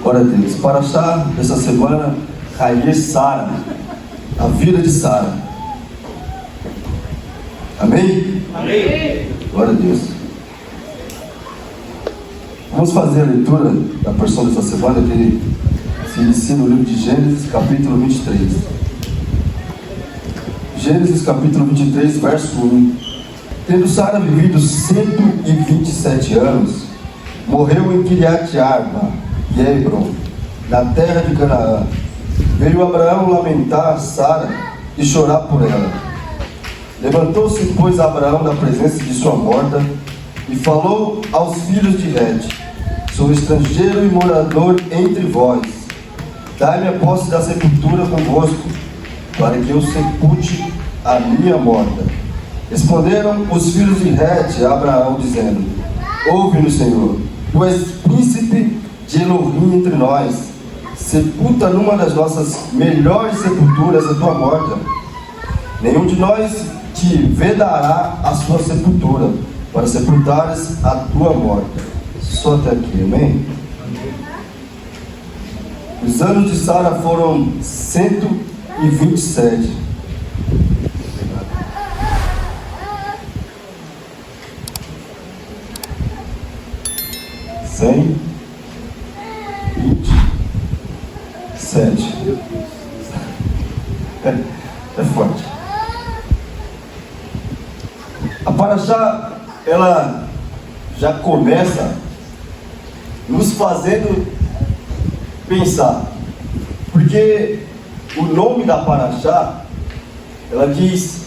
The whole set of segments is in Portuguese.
Glória a Deus. Para achar essa semana, Rainha Sara, a vida de Sara. Amém? Amém. Glória a Deus. Vamos fazer a leitura da porção dessa semana que se inicia no livro de Gênesis, capítulo 23. Gênesis, capítulo 23, verso 1. Tendo Sara vivido 127 anos, morreu em Kiriat Arba e Hebron, na terra de Canaã. Veio Abraão lamentar Sara e chorar por ela. Levantou-se, pois, Abraão da presença de sua morta e falou aos filhos de Het: sou estrangeiro e morador entre vós. Dai-me a posse da sepultura convosco, para que eu sepulte a minha morta. Responderam os filhos de Het a Abraão, dizendo: ouve-nos, Senhor, tu és príncipe de Elohim entre nós. Sepulta numa das nossas melhores sepulturas a tua morta. Nenhum de nós te vedará a sua sepultura, para sepultares a tua morta. Só até aqui, amém? Os anos de Sara foram 127. É forte. A Paraxá, ela já começa nos fazendo pensar, porque o nome da Paraxá, ela diz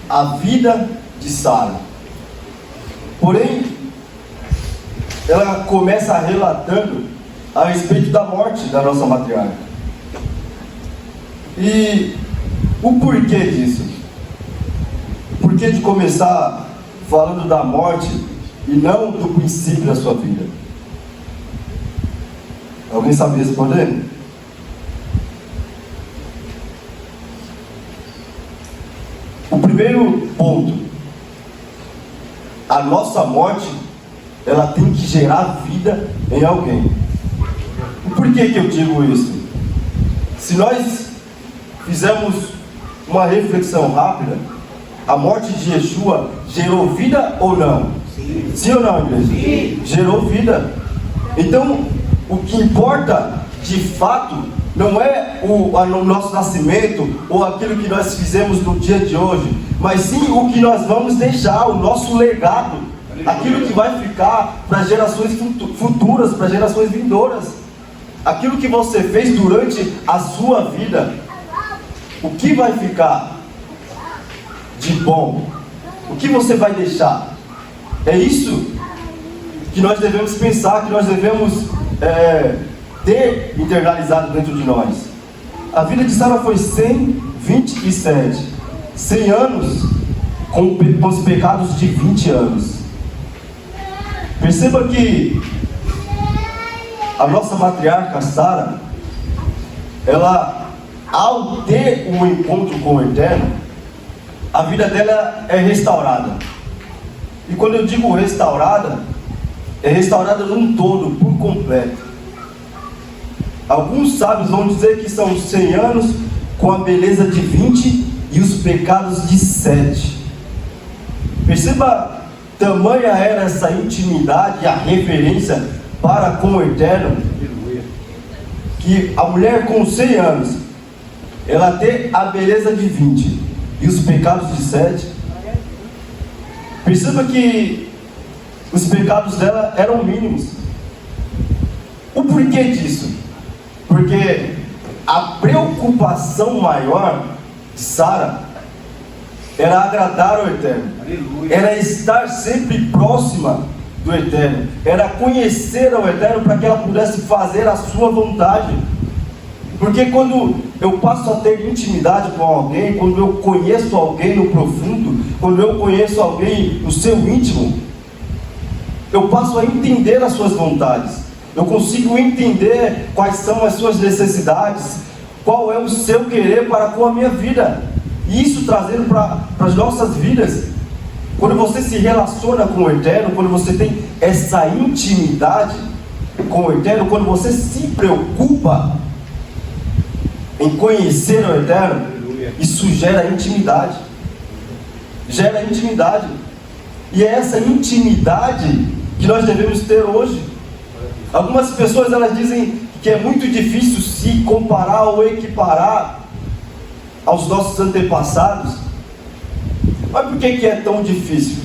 a vida de Sara. Porém, ela começa relatando a respeito da morte da nossa matriarca. E o porquê disso? Por que de começar falando da morte e não do princípio da sua vida? Alguém sabe responder? O primeiro ponto: a nossa morte, ela tem que gerar vida em alguém. E por que eu digo isso? Se nós fizermos uma reflexão rápida, a morte de Yeshua gerou vida ou não? Sim. Sim ou não, igreja? Sim. Gerou vida. Então, o que importa de fato não é o nosso nascimento ou aquilo que nós fizemos no dia de hoje, mas sim o que nós vamos deixar, o nosso legado, aquilo que vai ficar para gerações futuras, para gerações vindouras, aquilo que você fez durante a sua vida. O que vai ficar de bom? O que você vai deixar? É isso que nós devemos pensar, que nós devemos ter internalizado dentro de nós. A vida de Sara foi 127, 100 anos com os pecados de 20 anos. Perceba que a nossa matriarca Sara, ela, ao ter um encontro com o Eterno, a vida dela é restaurada. E quando eu digo restaurada, é restaurada num todo, por completo. Alguns sábios vão dizer que são 100 anos com a beleza de 20 e os pecados de 7. Perceba, tamanha era essa intimidade e a referência para com o Eterno, que a mulher com 100 anos, ela tem a beleza de 20 e os pecados de 7. Perceba que os pecados dela eram mínimos. O porquê disso? Porque a preocupação maior de Sara era agradar ao Eterno, era estar sempre próxima do Eterno, era conhecer ao Eterno para que ela pudesse fazer a sua vontade. Porque quando eu passo a ter intimidade com alguém, quando eu conheço alguém no profundo, quando eu conheço alguém no seu íntimo, eu passo a entender as suas vontades, eu consigo entender quais são as suas necessidades, qual é o seu querer para com a minha vida. E isso trazendo para as nossas vidas. Quando você se relaciona com o Eterno, quando você tem essa intimidade, com o Eterno, quando você se preocupa em conhecer o Eterno, isso gera intimidade. Gera intimidade. E é essa intimidade que nós devemos ter hoje. Algumas pessoas elas dizem que é muito difícil se comparar ou equiparar aos nossos antepassados. Mas por que é tão difícil?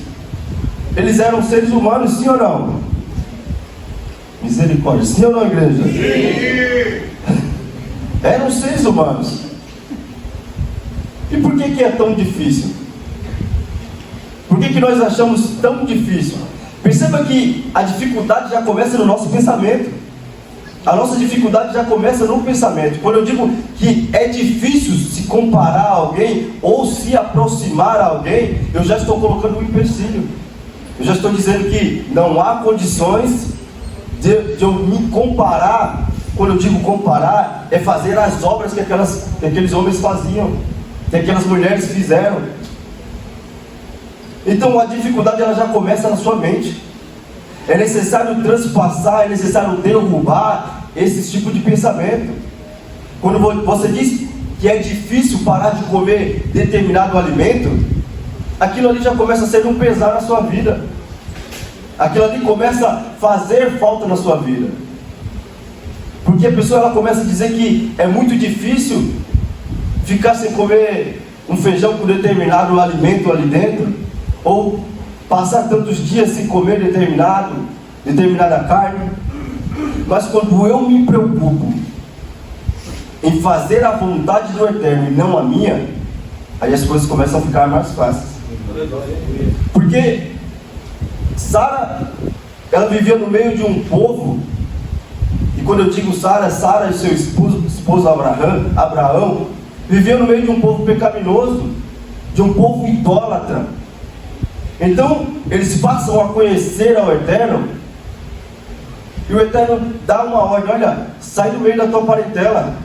Eles eram seres humanos, sim ou não? Misericórdia, sim ou não, igreja? Sim! Eram seres humanos. E por que é tão difícil? Por que nós achamos tão difícil? Perceba que a dificuldade já começa no nosso pensamento. A nossa dificuldade já começa no pensamento. Quando eu digo que é difícil se comparar a alguém ou se aproximar a alguém, eu já estou colocando um empecilho. Eu já estou dizendo que não há condições de eu me comparar. Quando eu digo comparar, é fazer as obras que aqueles homens faziam, que aquelas mulheres fizeram. Então a dificuldade ela já começa na sua mente. É necessário transpassar, é necessário derrubar esse tipo de pensamento. Quando você diz que é difícil parar de comer determinado alimento, aquilo ali já começa a ser um pesar na sua vida. Aquilo ali começa a fazer falta na sua vida. Porque a pessoa ela começa a dizer que é muito difícil ficar sem comer um feijão com determinado alimento ali dentro, ou passar tantos dias sem comer determinada carne. Mas quando eu me preocupo em fazer a vontade do Eterno e não a minha, aí as coisas começam a ficar mais fáceis. Porque Sara, ela vivia no meio de um povo, e quando eu digo Sara e seu esposo Abraão, vivia no meio de um povo pecaminoso, de um povo idólatra. Então, eles passam a conhecer ao Eterno, e o Eterno dá uma ordem: olha, sai do meio da tua parentela,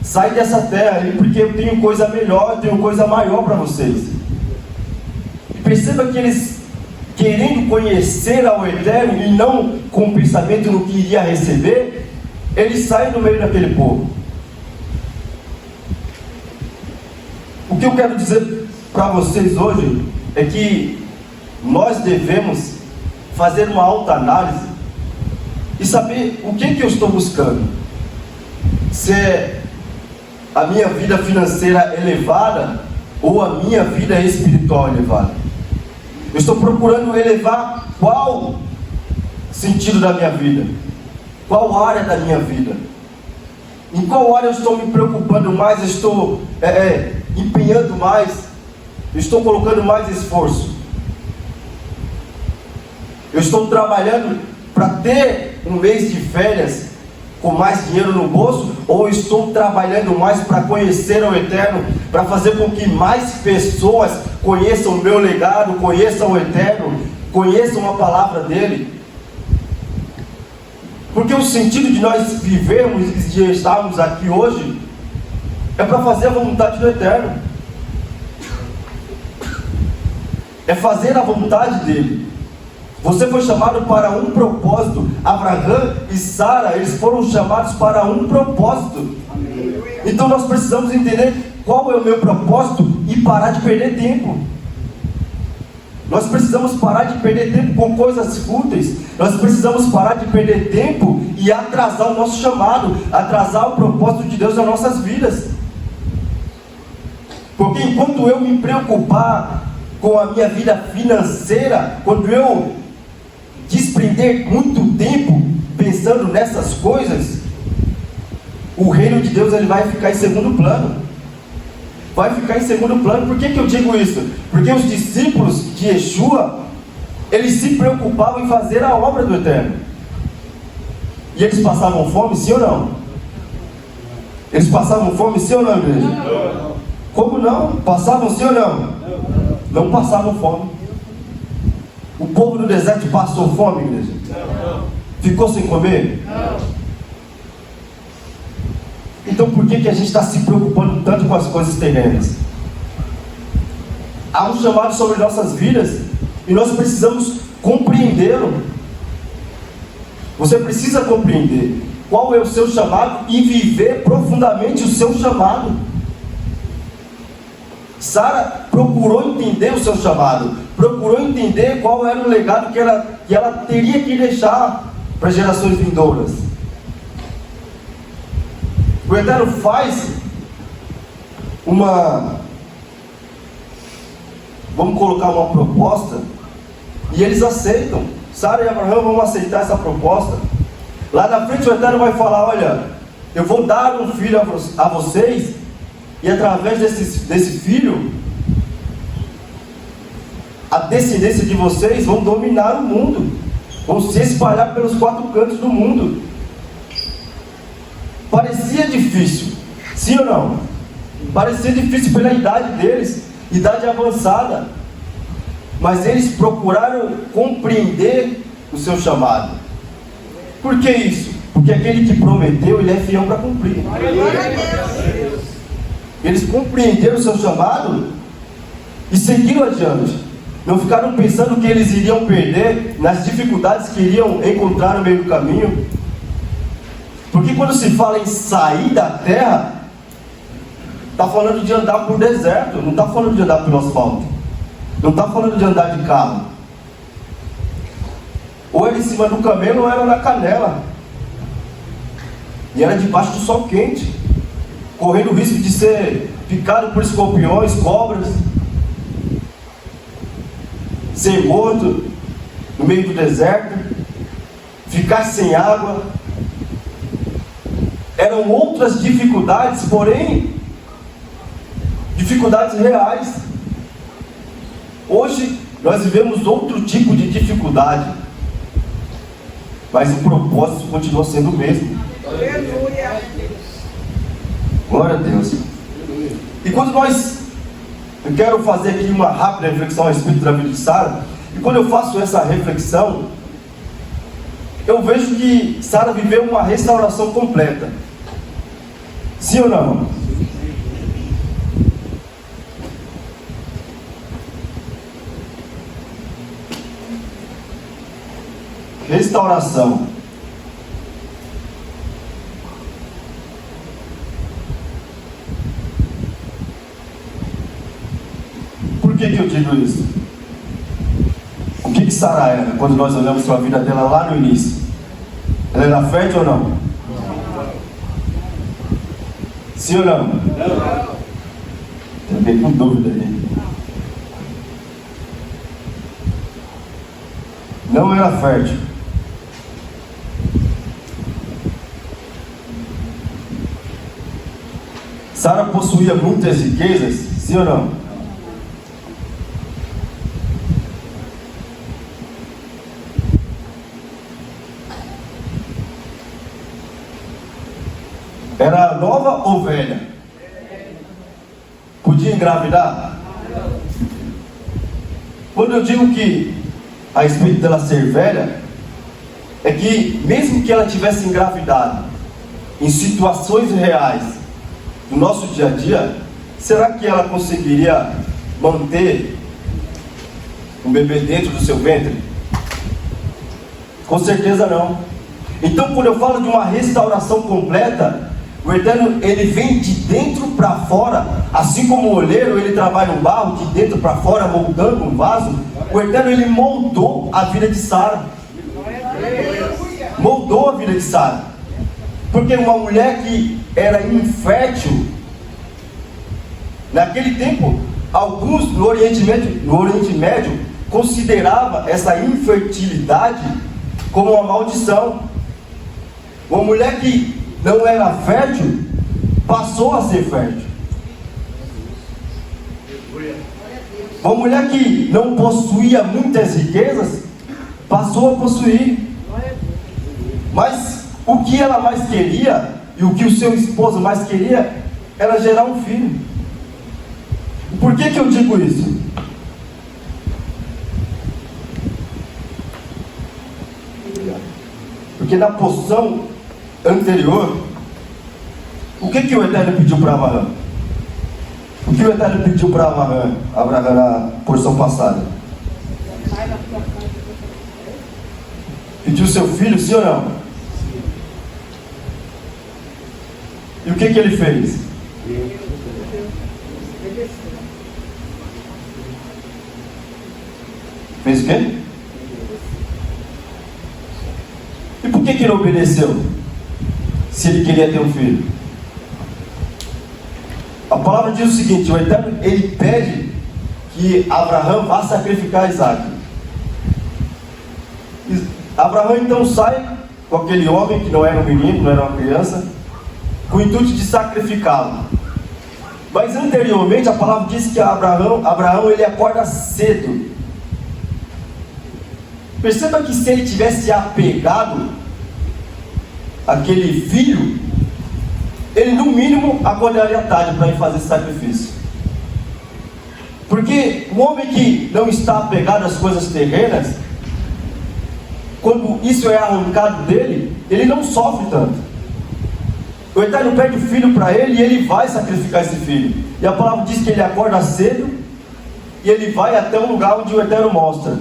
sai dessa terra aí, porque eu tenho coisa melhor, eu tenho coisa maior para vocês. E perceba que eles, querendo conhecer ao Eterno, e não com o pensamento no que iria receber, eles saem do meio daquele povo. O que eu quero dizer para vocês hoje é que nós devemos fazer uma autoanálise e saber o que eu estou buscando. Se é a minha vida financeira elevada ou a minha vida espiritual elevada. Eu estou procurando elevar qual sentido da minha vida? Qual área da minha vida? Em qual área eu estou me preocupando mais? Eu estou empenhando mais? Eu estou colocando mais esforço? Eu estou trabalhando para ter um mês de férias com mais dinheiro no bolso? Ou estou trabalhando mais para conhecer o Eterno, para fazer com que mais pessoas conheçam o meu legado, conheçam o Eterno, conheçam a palavra dele? Porque o sentido de nós vivermos e de estarmos aqui hoje é para fazer a vontade do Eterno, é fazer a vontade dele. Você foi chamado para um propósito. Abraão e Sara, eles foram chamados para um propósito. Então nós precisamos entender qual é o meu propósito e parar de perder tempo. Nós precisamos parar de perder tempo com coisas fúteis. Nós precisamos parar de perder tempo e atrasar o nosso chamado, atrasar o propósito de Deus nas nossas vidas. Porque enquanto eu me preocupar com a minha vida financeira, quando eu desprender muito tempo pensando nessas coisas, o reino de Deus ele vai ficar em segundo plano. Vai ficar em segundo plano. Por que eu digo isso? Porque os discípulos de Yeshua, eles se preocupavam em fazer a obra do Eterno. E eles passavam fome, sim ou não? Eles passavam fome, sim ou não, igreja? Não. Como não? Passavam, sim ou não? Não passavam fome. O povo do deserto passou fome, igreja? Não. Ficou sem comer? Não. Então por que a gente está se preocupando tanto com as coisas terrenas? Há um chamado sobre nossas vidas e nós precisamos compreendê-lo. Você precisa compreender qual é o seu chamado e viver profundamente o seu chamado. Sara procurou entender o seu chamado, procurou entender qual era o legado que ela teria que deixar para as gerações vindouras. O Eterno faz vamos colocar uma proposta, e eles aceitam. Sara e Abraão vão aceitar essa proposta. Lá na frente o Eterno vai falar: olha, eu vou dar um filho a vocês, e através desse filho, a descendência de vocês vão dominar o mundo, vão se espalhar pelos 4 cantos do mundo. Parecia difícil, sim ou não? Parecia difícil pela idade deles, idade avançada, mas eles procuraram compreender o seu chamado. Por que isso? Porque aquele que prometeu, ele é fiel para cumprir. Eles compreenderam o seu chamado e seguiram adiante. Não ficaram pensando que eles iriam perder nas dificuldades que iriam encontrar no meio do caminho. Porque quando se fala em sair da terra, está falando de andar por deserto, não está falando de andar pelo asfalto, não está falando de andar de carro. Ou era em cima do camelo ou era na canela, e era debaixo do sol quente, correndo o risco de ser picado por escorpiões, cobras, ser morto no meio do deserto, ficar sem água. Eram outras dificuldades, porém dificuldades reais. Hoje nós vivemos outro tipo de dificuldade, mas o propósito continua sendo o mesmo. Aleluia. Glória a Deus. E quando eu quero fazer aqui uma rápida reflexão a respeito da vida de Sara, e quando eu faço essa reflexão, eu vejo que Sara viveu uma restauração completa. Sim ou não? Restauração. Por que eu digo isso? O que Sara era quando nós olhamos para a vida dela lá no início? Ela era fértil ou não? Sim ou não? Não. Também com dúvida aí. Não era fértil. Sara possuía muitas riquezas, sim ou não? Era nova ou velha? Podia engravidar? Quando eu digo que a respeito dela ser velha, é que mesmo que ela tivesse engravidado em situações reais do nosso dia a dia, será que ela conseguiria manter um bebê dentro do seu ventre? Com certeza não. Então, quando eu falo de uma restauração completa, o Eterno, ele vem de dentro para fora, assim como o oleiro, ele trabalha no barro, de dentro para fora, moldando um vaso. O Eterno, ele moldou a vida de Sara. Moldou a vida de Sara. Porque uma mulher que era infértil, naquele tempo, alguns no Oriente Médio consideravam essa infertilidade como uma maldição. Uma mulher que não era fértil, passou a ser fértil. Uma mulher que não possuía muitas riquezas, passou a possuir. Mas o que ela mais queria, e o que o seu esposo mais queria, era gerar um filho. Por que eu digo isso? Porque na porção anterior, o que o Eterno pediu para Abraão? O que o Eterno pediu para Abraão na porção passada? Pediu seu filho, sim ou não? E o que ele fez? Fez o quê? E por que ele não obedeceu? Se ele queria ter um filho. A palavra diz o seguinte: o Eterno, ele pede que Abraão vá sacrificar Isaac. Abraão então sai com aquele homem que não era um menino, não era uma criança, com o intuito de sacrificá-lo. Mas anteriormente a palavra diz que Abraão ele acorda cedo. Perceba que se ele tivesse apegado àquele filho, ele no mínimo acordaria tarde para ir fazer esse sacrifício. Porque o homem que não está apegado às coisas terrenas, quando isso é arrancado dele, ele não sofre tanto. O Eterno pede o filho para ele e ele vai sacrificar esse filho. E a palavra diz que ele acorda cedo e ele vai até um lugar onde o Eterno mostra.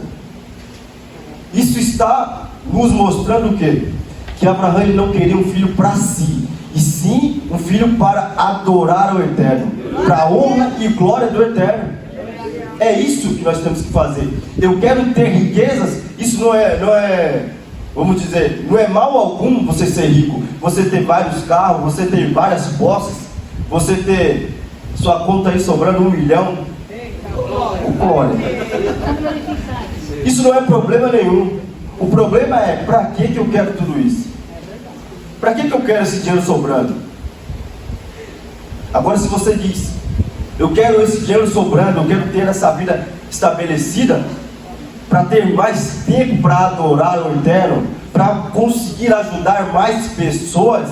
Isso está nos mostrando o quê? Que Abraão ele não queria um filho para si, e sim um filho para adorar o Eterno, para a honra e glória do Eterno. É isso que nós temos que fazer. Eu quero ter riquezas. Isso não é, vamos dizer, não é mal algum você ser rico, você ter vários carros, você ter várias posses, você ter sua conta aí sobrando 1 milhão. Glória. Isso não é problema nenhum. O problema é, para que eu quero tudo isso? Para que eu quero esse dinheiro sobrando? Agora, se você diz, eu quero esse dinheiro sobrando, eu quero ter essa vida estabelecida, para ter mais tempo para adorar o Eterno, para conseguir ajudar mais pessoas,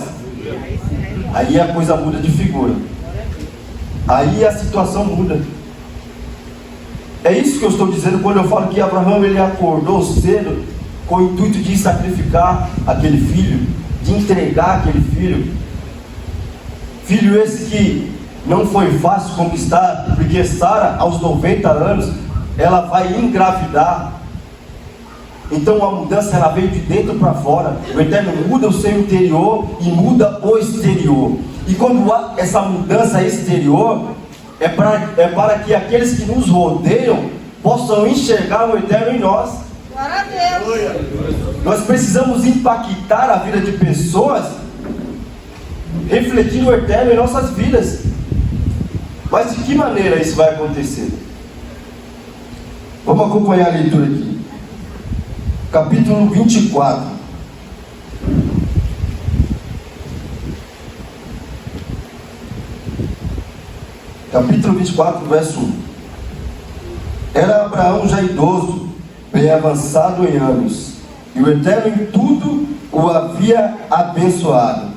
aí a coisa muda de figura. Aí a situação muda. É isso que eu estou dizendo quando eu falo que Abraão ele acordou cedo com o intuito de sacrificar aquele filho, de entregar aquele filho. Filho esse que não foi fácil conquistar, porque Sara, aos 90 anos, ela vai engravidar. Então a mudança ela veio de dentro para fora. O Eterno muda o seu interior e muda o exterior. E quando há essa mudança exterior, é para que aqueles que nos rodeiam possam enxergar o Eterno em nós. Glória a Deus. Nós precisamos impactar a vida de pessoas, refletindo o Eterno em nossas vidas. Mas de que maneira isso vai acontecer? Vamos acompanhar a leitura aqui. Capítulo 24. Capítulo 24, verso 1. Era Abraão já idoso, bem avançado em anos, e o Eterno em tudo o havia abençoado.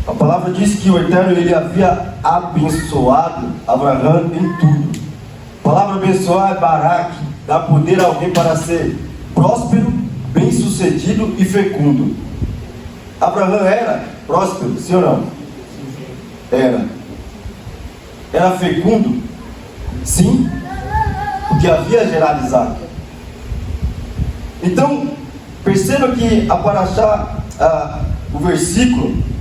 A palavra diz que o Eterno ele havia abençoado Abraão em tudo. A palavra abençoar é Barak, dá poder a alguém para ser próspero, bem-sucedido e fecundo. Abraão era próspero, sim ou não? Era. Era fecundo? Sim, porque havia gerado Isaac. Então, perceba que a Paraxá, o versículo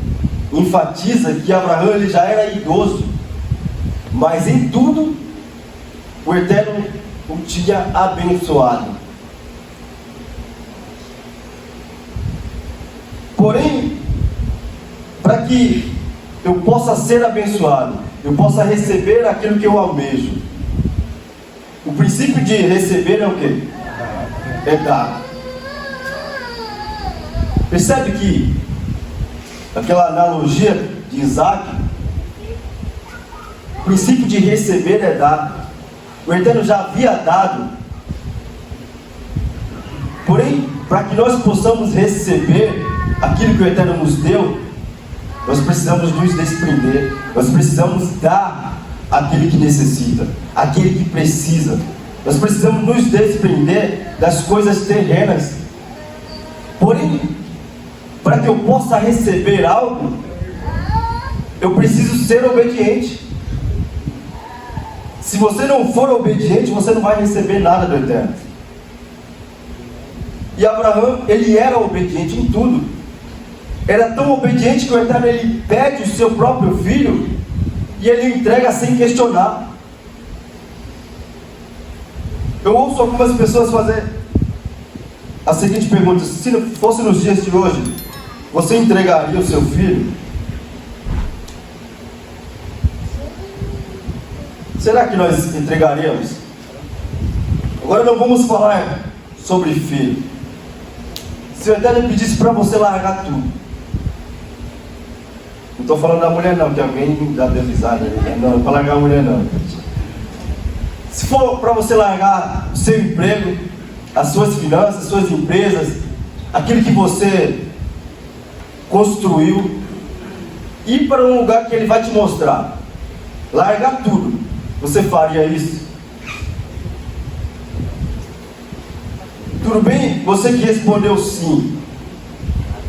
enfatiza que Abraão ele já era idoso, mas em tudo o Eterno o tinha abençoado. Porém, para que eu possa ser abençoado, eu possa receber aquilo que eu almejo, o princípio de receber é o quê? É dar. Percebe que aquela analogia de Isaac, o princípio de receber é dado. O Eterno já havia dado. Porém, para que nós possamos receber aquilo que o Eterno nos deu, nós precisamos nos desprender. Nós precisamos dar àquele que necessita, àquele que precisa. Nós precisamos nos desprender das coisas terrenas. Porém, para que eu possa receber algo, eu preciso ser obediente. Se você não for obediente, você não vai receber nada do Eterno. E Abraão, ele era obediente em tudo. Era tão obediente que o Eterno, ele pede o seu próprio filho e ele entrega sem questionar. Eu ouço algumas pessoas fazer a seguinte pergunta: se fosse nos dias de hoje, você entregaria o seu filho? Será que nós entregaríamos? Agora não vamos falar sobre filho. Se o Eterno pedisse para você largar tudo, não estou falando da mulher não, que alguém dá deslizada, não, para largar a mulher não. Se for para você largar o seu emprego, as suas finanças, as suas empresas, aquilo que você construiu, ir para um lugar que ele vai te mostrar, largar tudo, você faria isso? Tudo bem? Você que respondeu sim.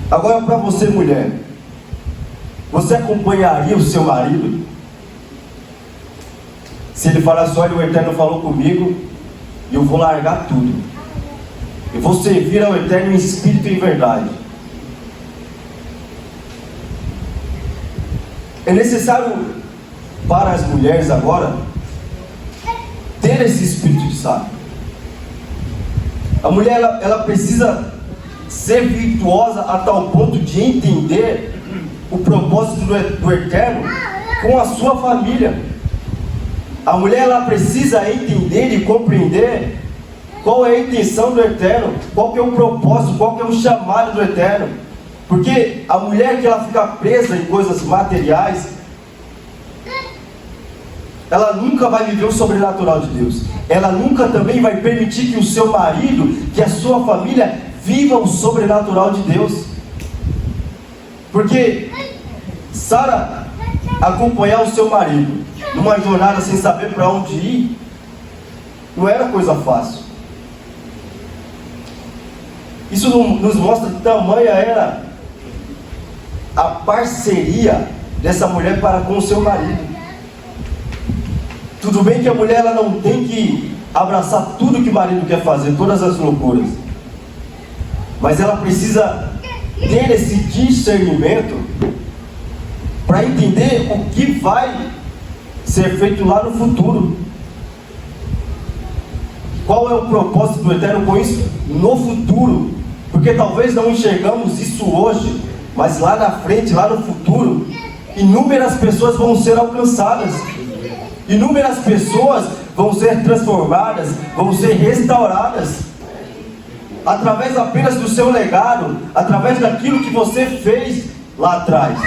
Agora para você, mulher, você acompanharia o seu marido? Se ele falasse: olha, o Eterno falou comigo e eu vou largar tudo, eu vou servir ao Eterno em espírito e em verdade. É necessário para as mulheres agora ter esse espírito de sábio. A mulher, ela precisa ser virtuosa a tal ponto de entender o propósito do Eterno com a sua família. A mulher, ela precisa entender e compreender qual é a intenção do Eterno, qual que é o propósito, qual que é o chamado do Eterno. Porque a mulher que ela fica presa em coisas materiais, ela nunca vai viver o sobrenatural de Deus. Ela nunca também vai permitir que o seu marido, que a sua família, viva o sobrenatural de Deus. Porque Sara acompanhar o seu marido numa jornada sem saber para onde ir, não era coisa fácil. Isso nos mostra que tamanha era a parceria dessa mulher para com o seu marido. Tudo bem que a mulher, ela não tem que abraçar tudo que o marido quer fazer, todas as loucuras, mas ela precisa ter esse discernimento para entender o que vai ser feito lá no futuro. Qual é o propósito do Eterno com isso no futuro? Porque talvez não enxergamos isso hoje, mas lá na frente, lá no futuro, inúmeras pessoas vão ser alcançadas. Inúmeras pessoas vão ser transformadas, vão ser restauradas, através apenas do seu legado, através daquilo que você fez lá atrás.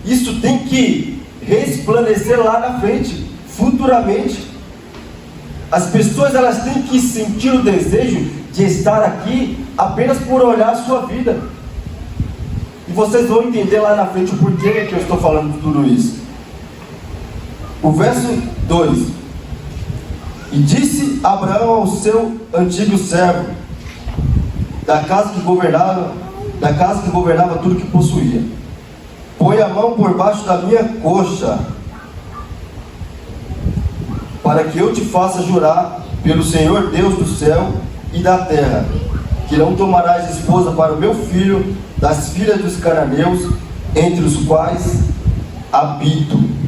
Isso tem que resplandecer lá na frente, futuramente. As pessoas, elas têm que sentir o desejo de estar aqui apenas por olhar a sua vida. E vocês vão entender lá na frente o porquê que eu estou falando de tudo isso. O verso 2: e disse Abraão ao seu antigo servo, da casa que governava tudo que possuía: põe a mão por baixo da minha coxa, para que eu te faça jurar pelo Senhor Deus do céu e da terra, que não tomarás esposa para o meu filho das filhas dos cananeus, entre os quais habito.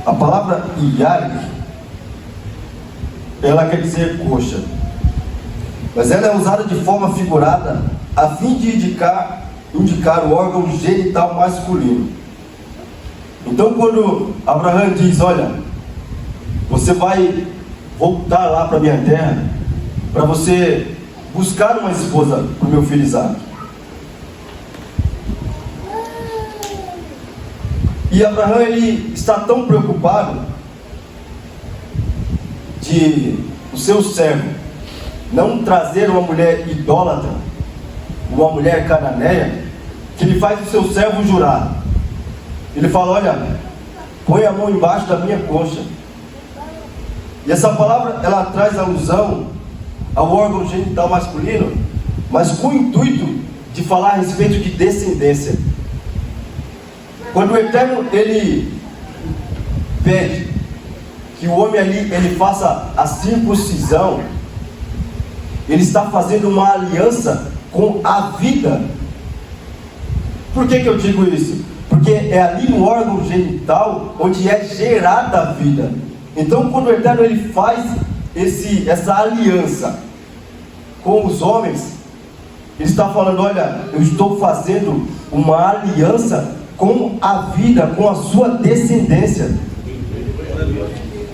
A palavra Iarik, ela quer dizer coxa, mas ela é usada de forma figurada a fim de indicar indicar o órgão genital masculino. Então, quando Abraão diz: olha, você vai voltar lá para a minha terra, para você buscar uma esposa para o meu filho Isaac. E Abraão, ele está tão preocupado de o seu servo não trazer uma mulher idólatra, uma mulher cananeia, que ele faz o seu servo jurar. Ele fala: olha, põe a mão embaixo da minha coxa. E essa palavra, ela traz alusão ao órgão genital masculino, mas com o intuito de falar a respeito de descendência. Quando o Eterno, ele pede que o homem ali, ele faça a circuncisão, ele está fazendo uma aliança com a vida. Por que eu digo isso? Porque é ali no órgão genital onde é gerada a vida. Então, quando o Eterno, ele faz essa aliança com os homens, ele está falando: olha, eu estou fazendo uma aliança com a vida, com a sua descendência.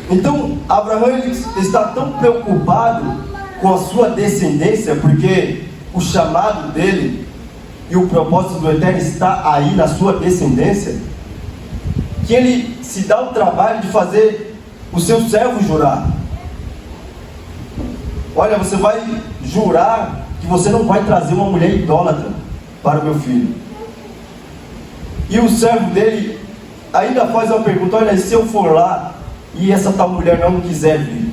Então, Abraão, ele está tão preocupado com a sua descendência, porque o chamado dele e o propósito do Eterno está aí na sua descendência, que ele se dá o trabalho de fazer o seu servo jurar. Olha, você vai jurar que você não vai trazer uma mulher idólatra para o meu filho. E o servo dele ainda faz uma pergunta: olha, e se eu for lá e essa tal mulher não quiser vir?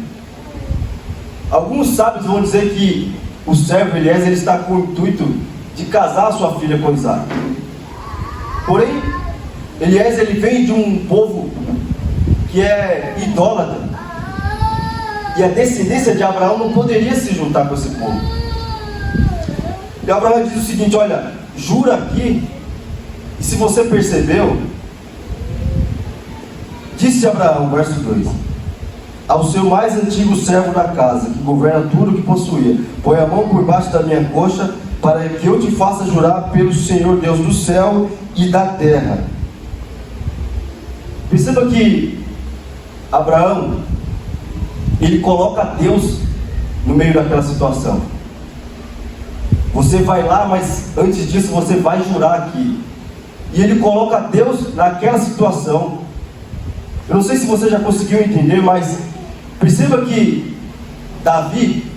Alguns sábios vão dizer que o servo Eliezer, ele está com o intuito de casar a sua filha com Isaac. Porém, Eliezer, ele vem de um povo que é idólatra, e a descendência de Abraão não poderia se juntar com esse povo. E Abraão diz o seguinte: olha, jura aqui. E se você percebeu, disse Abraão, verso 2: ao seu mais antigo servo da casa, que governa tudo o que possuía, põe a mão por baixo da minha coxa, para que eu te faça jurar pelo Senhor Deus do céu e da terra. Perceba que Abraão, ele coloca Deus no meio daquela situação. Você vai lá, mas antes disso você vai jurar aqui. E ele coloca Deus naquela situação. Eu não sei se você já conseguiu entender, mas perceba que Davi,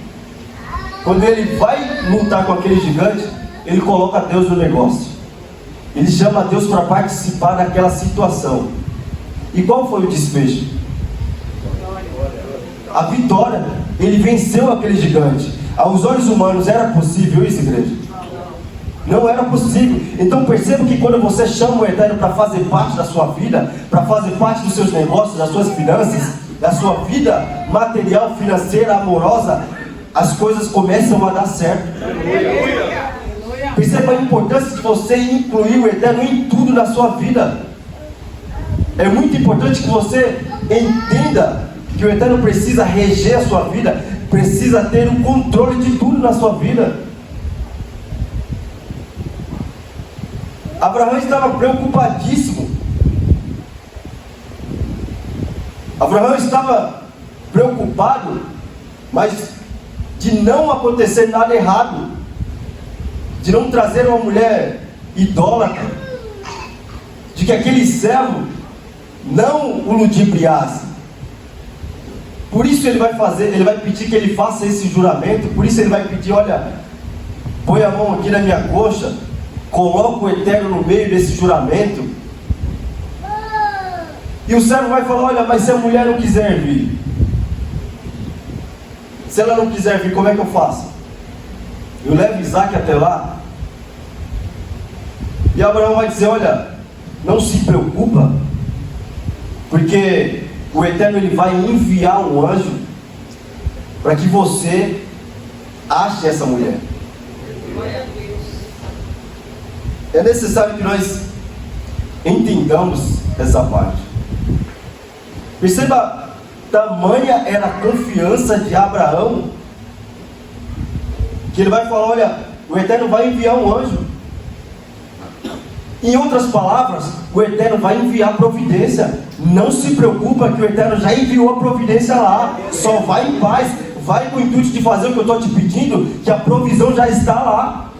quando ele vai lutar com aquele gigante, ele coloca Deus no negócio. Ele chama Deus para participar daquela situação. E qual foi o desfecho? A vitória. Ele venceu aquele gigante. Aos olhos humanos era possível isso, igreja? Não era possível. Então perceba que quando você chama o Eterno para fazer parte da sua vida, para fazer parte dos seus negócios, das suas finanças, da sua vida material, financeira, amorosa, as coisas começam a dar certo. Perceba a importância de você incluir o Eterno em tudo na sua vida. É muito importante que você entenda que o Eterno precisa reger a sua vida, precisa ter o controle de tudo na sua vida. Abraão estava preocupadíssimo. Abraão estava preocupado, mas de não acontecer nada errado, de não trazer uma mulher idólatra, de que aquele servo não o ludibriasse. Por isso ele vai pedir que ele faça esse juramento. Por isso ele vai pedir: olha, põe a mão aqui na minha coxa, coloca o Eterno no meio desse juramento. E o servo vai falar: olha, mas se a mulher não quiser vir, se ela não quiser vir, como é que eu faço? Eu levo Isaac até lá? E Abraão vai dizer: olha, não se preocupa, porque o Eterno, ele vai enviar um anjo para que você ache essa mulher. É necessário que nós entendamos essa parte. Perceba, tamanha era a confiança de Abraão, que ele vai falar: olha, o Eterno vai enviar um anjo. Em outras palavras, o Eterno vai enviar providência. Não se preocupa que o Eterno já enviou a providência lá. Só vai em paz, vai com o intuito de fazer o que eu estou te pedindo, que a provisão já está lá.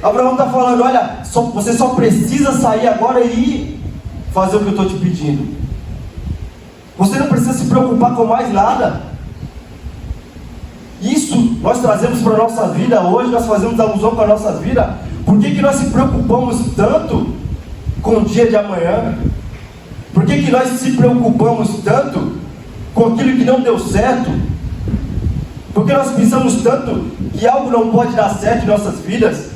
Abraão está falando, olha, você só precisa sair agora e ir fazer o que eu estou te pedindo. Você não precisa se preocupar com mais nada. Isso nós trazemos para a nossa vida hoje, nós fazemos alusão para a nossa vida. Por que nós se preocupamos tanto com o dia de amanhã? Por que nós se preocupamos tanto com aquilo que não deu certo? Por que nós pensamos tanto que algo não pode dar certo em nossas vidas?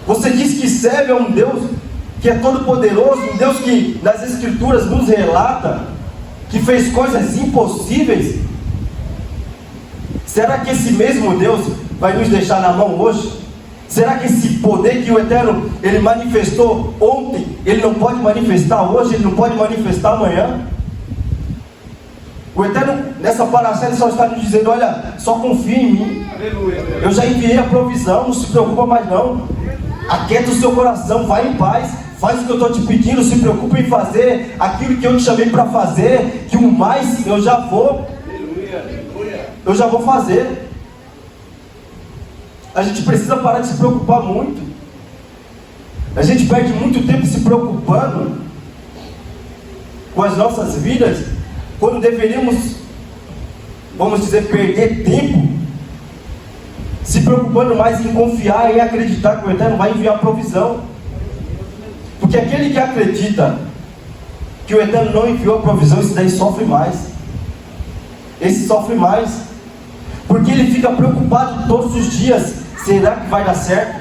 Você diz que serve a um Deus que é todo poderoso, um Deus que nas Escrituras nos relata que fez coisas impossíveis. Será que esse mesmo Deus vai nos deixar na mão hoje? Será que esse poder que o Eterno ele manifestou ontem, ele não pode manifestar hoje, ele não pode manifestar amanhã? O Eterno nessa paraxá só está nos dizendo, olha, só confia em mim. Aleluia. Eu já enviei a provisão, não se preocupa mais não. Aquieta o seu coração, vai em paz, faz o que eu estou te pedindo, se preocupa em fazer aquilo que eu te chamei para fazer, que o mais eu já vou fazer. A gente precisa parar de se preocupar muito. A gente perde muito tempo se preocupando com as nossas vidas, quando deveríamos, vamos dizer, perder tempo se preocupando mais em confiar, em acreditar que o Eterno vai enviar provisão. Porque aquele que acredita que o Eterno não enviou a provisão, esse daí sofre mais. Esse sofre mais, porque ele fica preocupado todos os dias. Será que vai dar certo?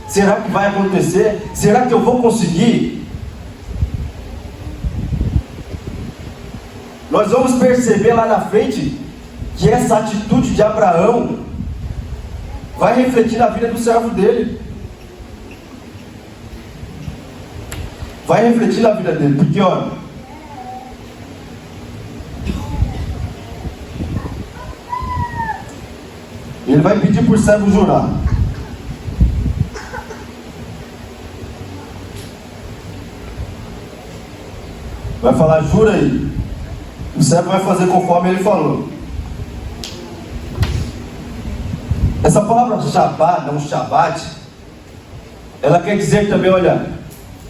Será que vai acontecer? Será que eu vou conseguir? Nós vamos perceber lá na frente que essa atitude de Abraão vai refletir na vida do servo dele. Vai refletir na vida dele, porque olha, ele vai pedir por servo jurar. Vai falar, jura aí. O servo vai fazer conforme ele falou. Essa palavra Shabbat, não Shabbat, ela quer dizer também, olha,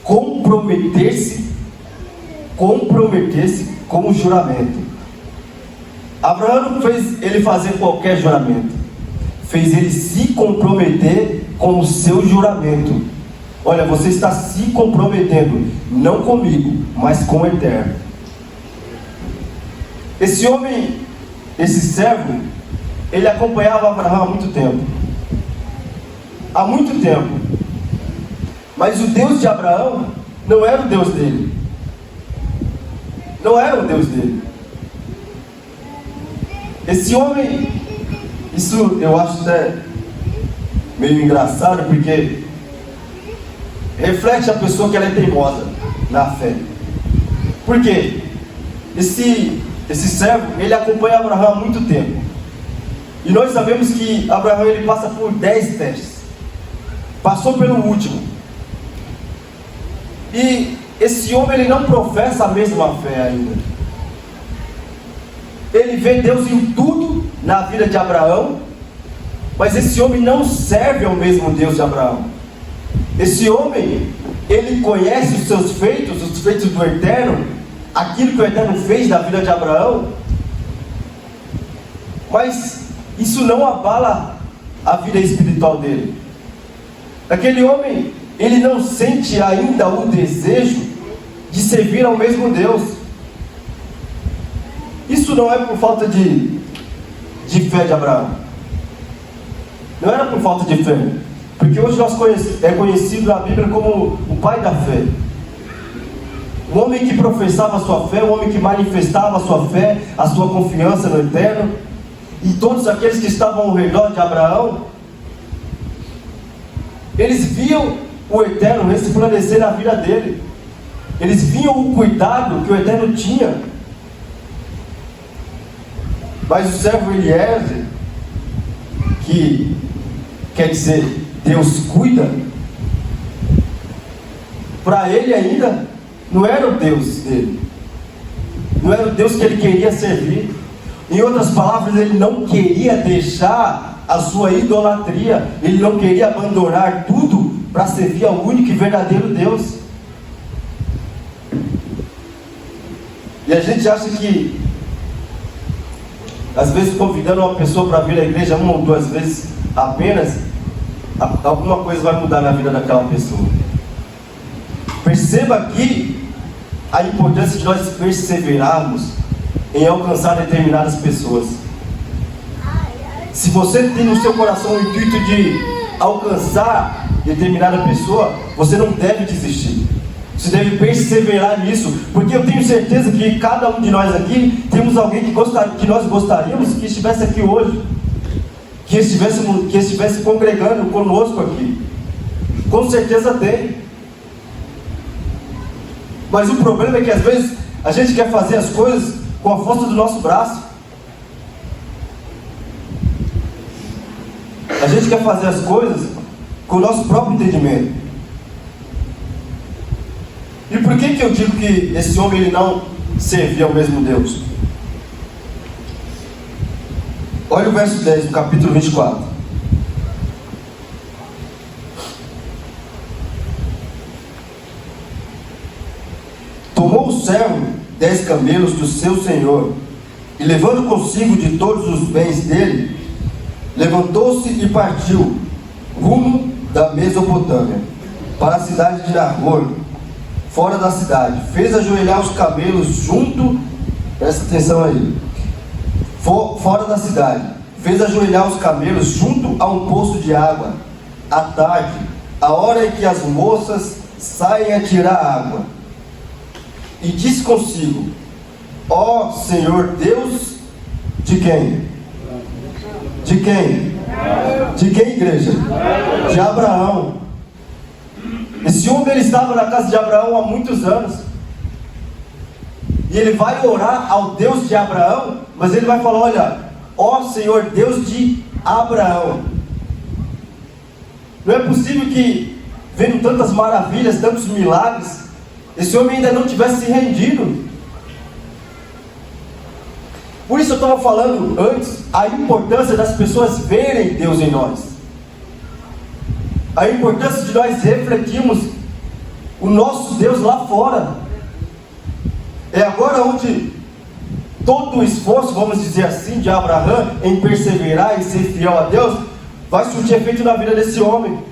comprometer-se com o juramento. Abraão não fez ele fazer qualquer juramento, fez ele se comprometer com o seu juramento. Olha, você está se comprometendo, não comigo, mas com o Eterno. Esse homem, esse servo, ele acompanhava Abraão há muito tempo. Há muito tempo. Mas o Deus de Abraão não era o Deus dele. Não era o Deus dele. Esse homem, isso eu acho até meio engraçado, porque reflete a pessoa que ela é teimosa na fé. Por quê? Esse servo, ele acompanha Abraão há muito tempo. E nós sabemos que Abraão ele passa por 10 testes. Passou pelo último. E esse homem ele não professa a mesma fé ainda. Ele vê Deus em tudo na vida de Abraão, mas esse homem não serve ao mesmo Deus de Abraão. Esse homem, ele conhece os seus feitos, os feitos do Eterno, aquilo que o Eterno fez na vida de Abraão, mas isso não abala a vida espiritual dele. Aquele homem, ele não sente ainda o desejo de servir ao mesmo Deus. Isso não é por falta de fé de Abraão. Não era por falta de fé, porque hoje é conhecido na Bíblia como o pai da fé. O homem que professava a sua fé, o homem que manifestava a sua fé, a sua confiança no Eterno. E todos aqueles que estavam ao redor de Abraão, eles viam o Eterno resplandecer na vida dele. Eles viam o cuidado que o Eterno tinha. Mas o servo Eliezer, que quer dizer, Deus cuida, para ele ainda não era o Deus dele, não era o Deus que ele queria servir. Em outras palavras, ele não queria deixar a sua idolatria, ele não queria abandonar tudo para servir ao único e verdadeiro Deus. E a gente acha que, às vezes, convidando uma pessoa para vir à igreja uma ou duas vezes apenas, alguma coisa vai mudar na vida daquela pessoa. Perceba aqui a importância de nós perseverarmos em alcançar determinadas pessoas. Se você tem no seu coração o intuito de alcançar determinada pessoa, você não deve desistir. Você deve perseverar nisso, porque eu tenho certeza que cada um de nós aqui temos alguém que nós gostaríamos que estivesse aqui hoje, que estivesse congregando conosco aqui. Com certeza tem. Mas o problema é que às vezes a gente quer fazer as coisas com a força do nosso braço. A gente quer fazer as coisas com o nosso próprio entendimento. E por que eu digo que esse homem ele não servia ao mesmo Deus? Olha o verso 10 do capítulo 24. Tomou o servo 10 camelos do seu senhor, e levando consigo de todos os bens dele, levantou-se e partiu rumo da Mesopotâmia para a cidade de Nahor, fora da cidade. Fez ajoelhar os camelos junto, presta atenção aí, fora da cidade. Fez ajoelhar os camelos junto a um poço de água, à tarde, a hora em que as moças saem a tirar água. E disse consigo: ó Senhor Deus, de quem? De quem? De quem, igreja? De Abraão. Esse homem ele estava na casa de Abraão há muitos anos. E ele vai orar ao Deus de Abraão, mas ele vai falar: olha, ó Senhor Deus de Abraão. Não é possível que, vendo tantas maravilhas, tantos milagres, esse homem ainda não tivesse se rendido. Por isso eu estava falando antes a importância das pessoas verem Deus em nós, a importância de nós refletirmos o nosso Deus lá fora. É agora onde todo o esforço, vamos dizer assim, de Abraão em perseverar e ser fiel a Deus vai surtir efeito na vida desse homem.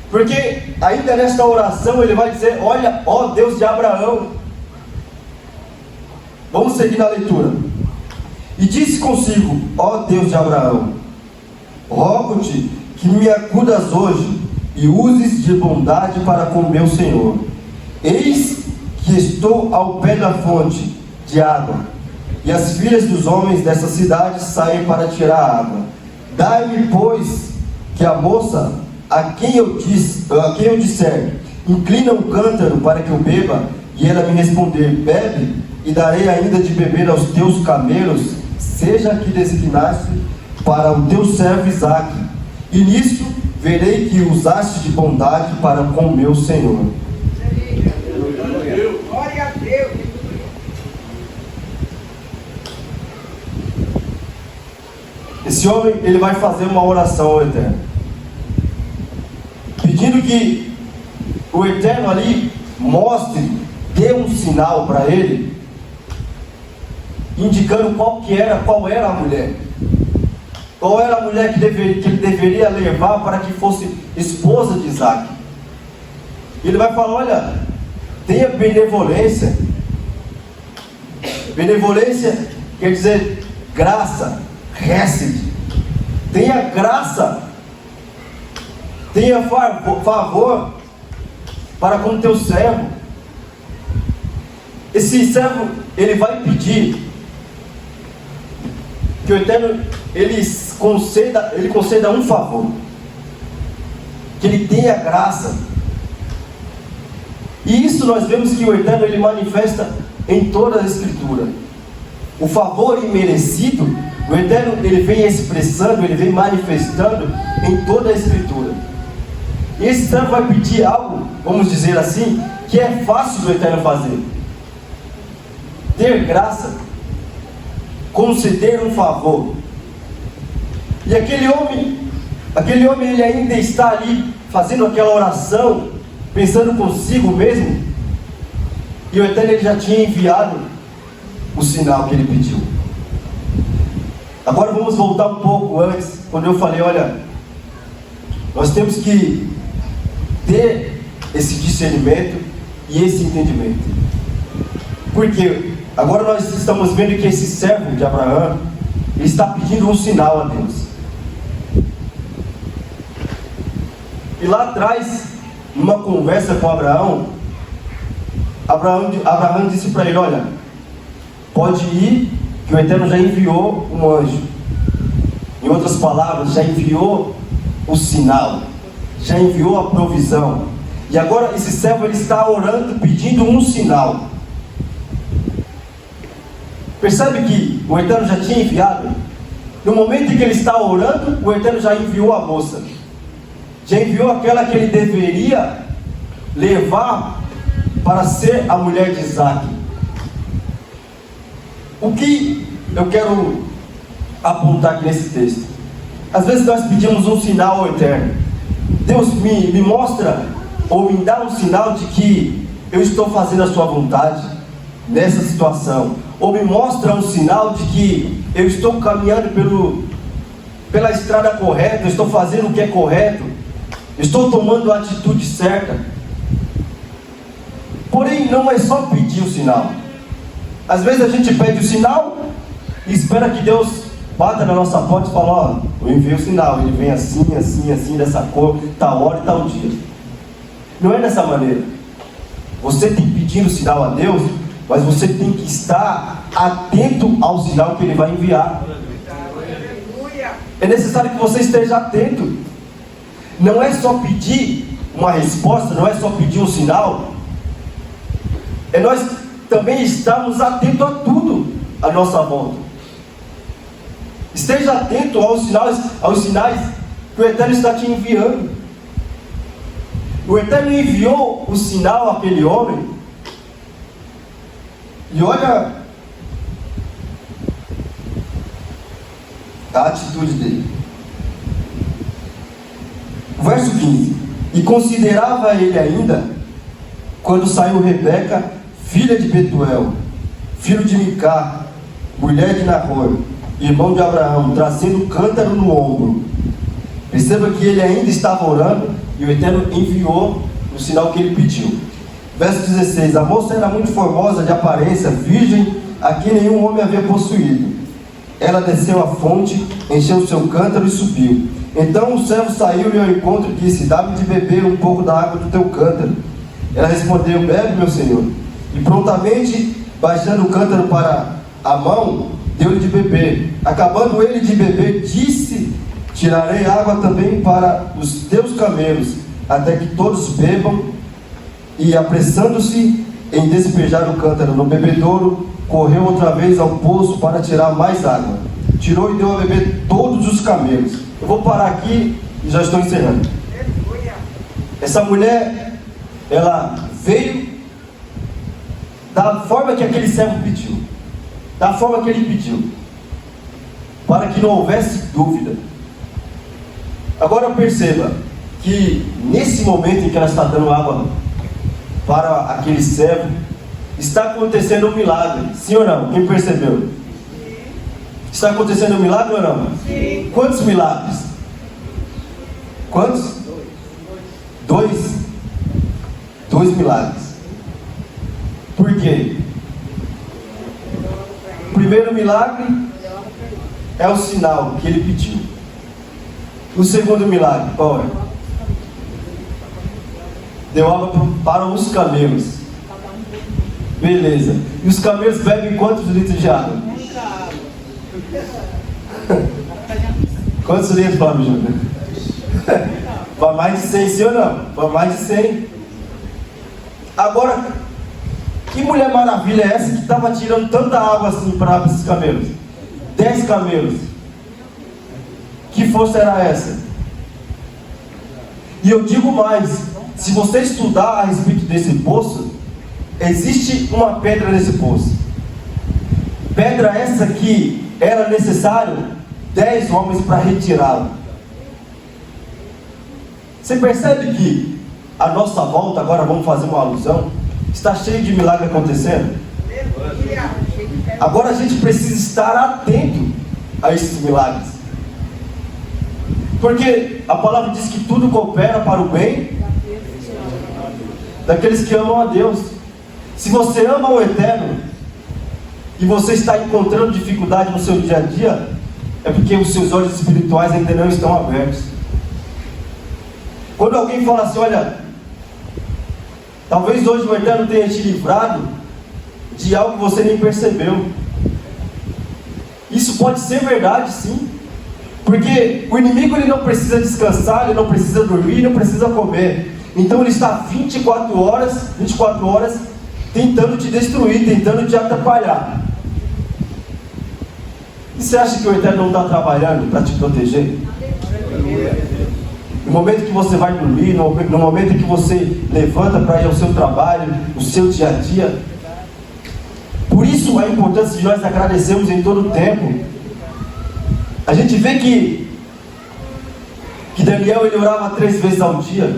Porque ainda nesta oração ele vai dizer: olha, ó Deus de Abraão. Vamos seguir na leitura. E disse consigo: ó Deus de Abraão, rogo-te que me acudas hoje e uses de bondade para com meu Senhor. Eis que estou ao pé da fonte de água, e as filhas dos homens dessa cidade saem para tirar água. Dai-me, pois, que a moça a quem eu disser, inclina um cântaro para que eu beba, e ela me responder, bebe, e darei ainda de beber aos teus camelos, seja que designaste para o teu servo Isaque, e nisso verei que usaste de bondade para com meu Senhor. Glória a Deus. Esse homem, ele vai fazer uma oração ao Eterno, pedindo que o Eterno ali mostre, dê um sinal para ele, indicando qual era a mulher. Qual era a mulher que ele deveria levar para que fosse esposa de Isaque. Ele vai falar: olha, tenha benevolência. Benevolência quer dizer graça, hesed. Tenha graça, tenha favor para com teu servo. Esse servo, ele vai pedir que o Eterno ele conceda um favor, que ele tenha graça. E isso nós vemos que o Eterno ele manifesta em toda a Escritura. O favor imerecido O Eterno, ele vem expressando, ele vem manifestando em toda a Escritura. E esse servo vai pedir algo, vamos dizer assim, que é fácil do Eterno fazer. Ter graça, conceder um favor. E aquele homem ele ainda está ali, fazendo aquela oração, pensando consigo mesmo, e o Eterno ele já tinha enviado o sinal que ele pediu. Agora vamos voltar um pouco antes, quando eu falei, olha, nós temos que ter esse discernimento e esse entendimento. Porque agora nós estamos vendo que esse servo de Abraão, ele está pedindo um sinal a Deus. E lá atrás, numa conversa com Abraão disse para ele, olha, pode ir, que o Eterno já enviou um anjo. Em outras palavras, já enviou o sinal, já enviou a provisão. E agora esse servo ele está orando, pedindo um sinal. Percebe que o Eterno já tinha enviado? No momento em que ele está orando, o Eterno já enviou a moça. Já enviou aquela que ele deveria levar para ser a mulher de Isaac. O que eu quero apontar aqui nesse texto? Às vezes nós pedimos um sinal ao Eterno. Deus me mostra ou me dá um sinal de que eu estou fazendo a sua vontade nessa situação. Ou me mostra um sinal de que eu estou caminhando pela estrada correta, eu estou fazendo o que é correto, eu estou tomando a atitude certa. Porém, não é só pedir o sinal. Às vezes a gente pede o sinal e espera que Deus bata na nossa porta e fala, ó, eu enviei o sinal, ele vem assim, assim, assim, dessa cor, tal hora e tal dia. Não é dessa maneira. Você tem que pedir o sinal a Deus, mas você tem que estar atento ao sinal que Ele vai enviar. É necessário que você esteja atento. Não é só pedir uma resposta, não é só pedir um sinal. É nós também estarmos atentos a tudo à nossa volta. Esteja atento aos sinais que o Eterno está te enviando. O Eterno enviou o sinal àquele homem. E olha a atitude dele. Verso 15. E considerava ele ainda, quando saiu Rebeca, filha de Betuel, filho de Micá, mulher de Nahor, irmão de Abraão, trazendo cântaro no ombro. Perceba que ele ainda estava orando e o Eterno enviou o sinal que ele pediu. Verso 16. A moça era muito formosa de aparência, virgem, a quem nenhum homem havia possuído. Ela desceu à fonte, encheu o seu cântaro e subiu. Então o servo saiu-lhe ao encontro e disse, dá-me de beber um pouco da água do teu cântaro. Ela respondeu, bebe, meu senhor. E prontamente, baixando o cântaro para a mão, deu-lhe de beber. Acabando ele de beber, disse, tirarei água também para os teus camelos, até que todos bebam. E apressando-se em despejar o cântaro no bebedouro, correu outra vez ao poço para tirar mais água. Tirou e deu a beber todos os camelos. Eu vou parar aqui e já estou encerrando. Essa mulher, ela veio da forma que aquele servo pediu, da forma que ele pediu, para que não houvesse dúvida. Agora perceba que nesse momento em que ela está dando água para aquele servo, está acontecendo um milagre, sim ou não? Quem percebeu? Está acontecendo um milagre ou não? Sim. Quantos milagres? Quantos? Dois. Dois milagres. Por quê? O primeiro milagre é o sinal que ele pediu. O segundo milagre, qual é? Deu água para os camelos. Beleza. E os camelos bebem quantos litros de água? Quantos litros, Fábio Júnior? Para mais de 100, sim ou não? Para mais de 100. Agora, que mulher maravilha é essa que estava tirando tanta água assim para esses camelos? 10 camelos. Que força era essa? E eu digo mais, se você estudar a respeito desse poço, existe uma pedra nesse poço. Pedra essa que era necessário 10 homens para retirá-la. Você percebe que a nossa volta, agora vamos fazer uma alusão, está cheio de milagre acontecendo? Agora a gente precisa estar atento a esses milagres. Porque a palavra diz que tudo coopera para o bem daqueles que amam a Deus. Se você ama o Eterno e você está encontrando dificuldade no seu dia a dia, é porque os seus olhos espirituais ainda não estão abertos. Quando alguém fala assim, olha, talvez hoje o Eterno tenha te livrado de algo que você nem percebeu. Isso pode ser verdade, sim. Porque o inimigo ele não precisa descansar, ele não precisa dormir, ele não precisa comer. Então ele está 24 horas tentando te destruir, tentando te atrapalhar. E você acha que o Eterno não está trabalhando para te proteger? No momento que você vai dormir, no momento que você levanta para ir ao seu trabalho, o seu dia a dia. Por isso a importância de nós agradecermos em todo o tempo. A gente vê que Daniel ele orava 3 vezes ao dia.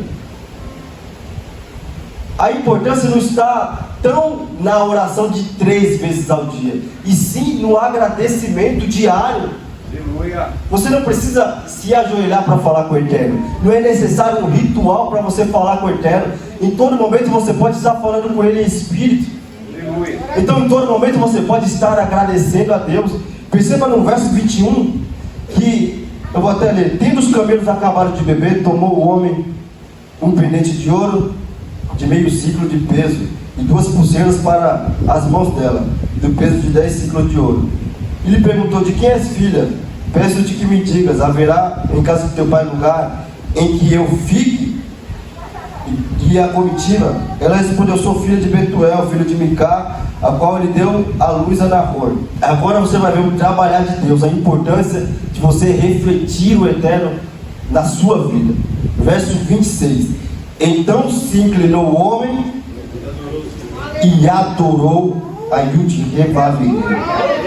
A importância não está tão na oração de 3 vezes ao dia, e sim no agradecimento diário. Você não precisa se ajoelhar para falar com o Eterno. Não é necessário um ritual para você falar com o Eterno. Em todo momento você pode estar falando com Ele em espírito. Então em todo momento você pode estar agradecendo a Deus. Perceba no verso 21 que, eu vou até ler: tendo os camelos acabaram de beber, tomou o homem um pendente de ouro de meio ciclo de peso e 2 pulseiras para as mãos dela, do peso de 10 ciclos de ouro. E lhe perguntou: de quem és filha? Peço-te que me digas, haverá em casa de teu pai lugar em que eu fique? E a comitiva, ela respondeu: sou filha de Betuel, filho de Micá, a qual ele deu a luz a Nahor. Agora você vai ver o trabalhar de Deus, a importância de você refletir o Eterno na sua vida. Verso 26. Então se inclinou o homem e adorou a Yud-Heh-Vav-Heh.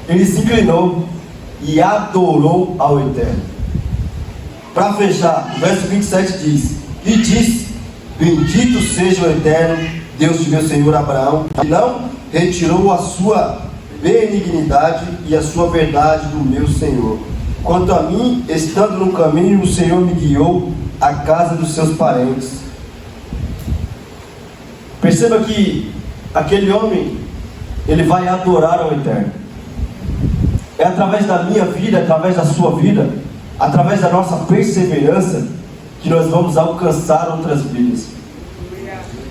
Ele se inclinou e adorou ao Eterno. Para fechar, o verso 27 diz: e disse: bendito seja o Eterno, Deus de meu senhor Abraão, que não retirou a sua benignidade e a sua verdade do meu senhor. Quanto a mim, estando no caminho, o Senhor me guiou à casa dos seus parentes. Perceba que aquele homem, ele vai adorar ao Eterno. É através da minha vida, através da sua vida, através da nossa perseverança, que nós vamos alcançar outras vidas.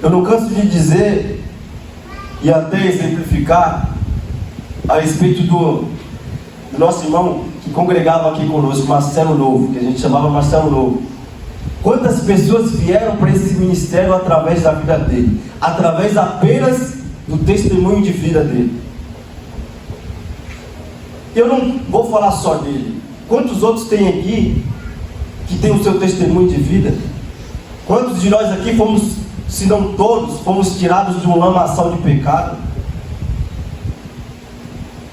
Eu não canso de dizer e até exemplificar a respeito do nosso irmão que congregava aqui conosco, Marcelo Novo, que a gente chamava Marcelo Novo. Quantas pessoas vieram para esse ministério através da vida dele, através apenas do testemunho de vida dele. Eu não vou falar só dele. Quantos outros tem aqui que tem o seu testemunho de vida? Quantos de nós aqui fomos, se não todos, fomos tirados de um lamaçal de pecado?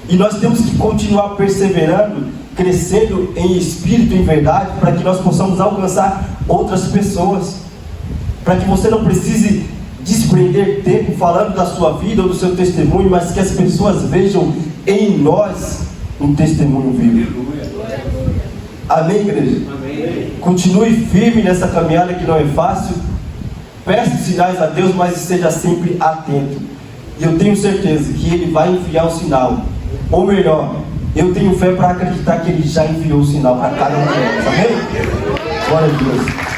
E nós temos que continuar perseverando, crescendo em espírito e em verdade, para que nós possamos alcançar outras pessoas. Para que você não precise desprender tempo falando da sua vida ou do seu testemunho, mas que as pessoas vejam em nós um testemunho vivo. Amém, igreja? Amém. Continue firme nessa caminhada que não é fácil. Peça sinais a Deus, mas esteja sempre atento. E eu tenho certeza que Ele vai enviar o sinal. Ou melhor, eu tenho fé para acreditar que Ele já enviou o sinal para cada um de nós. Amém? Glória a Deus.